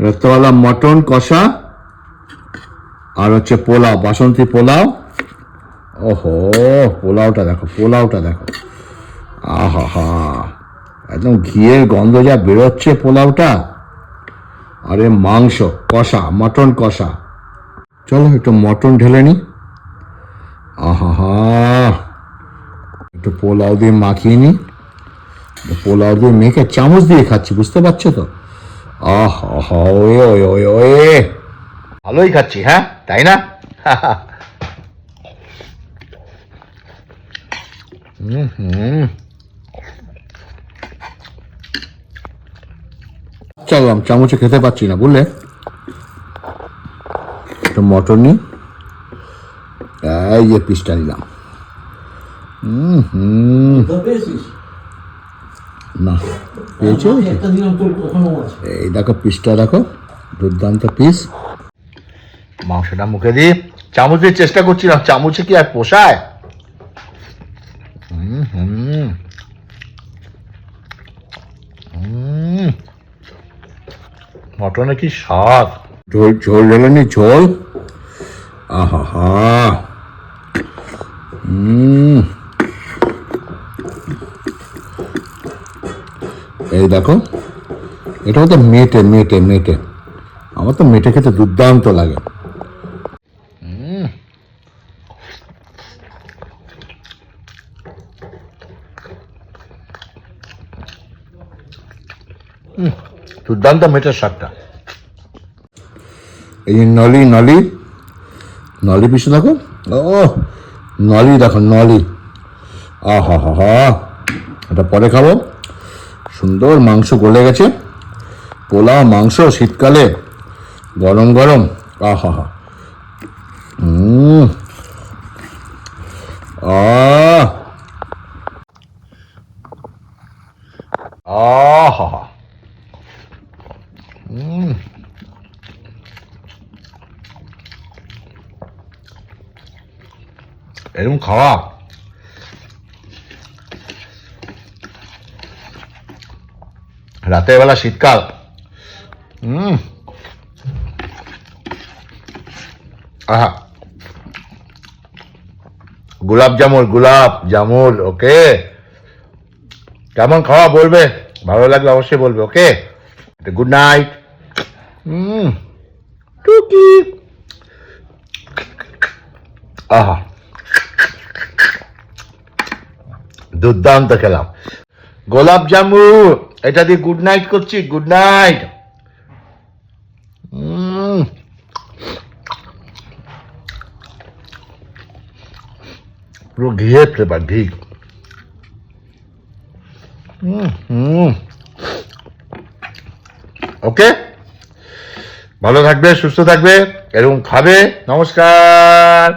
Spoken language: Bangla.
রাত্রেবেলা মটন কষা আর হচ্ছে পোলাও, বাসন্তী পোলাও। ওহো, পোলাওটা দেখো, পোলাওটা দেখো, আহা হা, একদম ঘিয়ের গন্ধ যা বেরোচ্ছে পোলাওটা। আরে মাংস কষা, মটন কষা। চলো একটু মটন ঢেলে নি। আহা হা, একটু পোলাও দিয়ে মাখিয়ে নি। পোলাও দিয়ে মেখে চামচ দিয়ে খাচ্ছি, বুঝতে পারছো তো? আহা, ওয়ে ওয়ে ওয়ে ওয়ে, ভালোই খাচ্ছি, হ্যাঁ তাই না? চলো, চামচে খেতে পাচ্ছি না, বুঝলে? একটু মটন নি, এই যে পিসটা নিলাম। না পেয়েছো? এই দেখো পিসটা, দেখো দুর্দান্ত পিস। মাংসটা মুখে দিই, চামচ দিয়ে চেষ্টা করছিলাম, চামচে কি আর পোষায়? মটনে কি স্বাদ! ঝোল ঝোল ঢেলেনি, ঝোল। আহা হা, এই দেখো, এটা তো মেটে মেটে মেটে, আমার তো মেটে খেতে দুর্দান্ত লাগে। দুর্দান্ত মেটের স্বাদটা। এই নলি নলি নলি পিসে দেখো, ও নলি দেখো, নলি। আহা হা হা, এটা পরে খাবো। সুন্দর মাংস গলে গেছে, পোলাও মাংস শীতকালে গরম গরম, আহা হা। আহা হা, এরকম খাওয়া রাতের বেলা, শীতকাল। আহা, গোলাপ জামুল, গোলাপ জামুল। ওকে, কেমন খাওয়া বলবে, ভালো লাগলে অবশ্যই বলবে। ওকে, গুড নাইট। টুকি। আহা, দুর্দান্ত খেলাম। গোলাপ জামু, এটা দিয়ে গুড নাইট করছি, গুড নাইট। পুরো ঘিয়ের ফ্লেভার, ঘি। ওকে, ভালো থাকবে, সুস্থ থাকবে, এরকম খাবে। নমস্কার।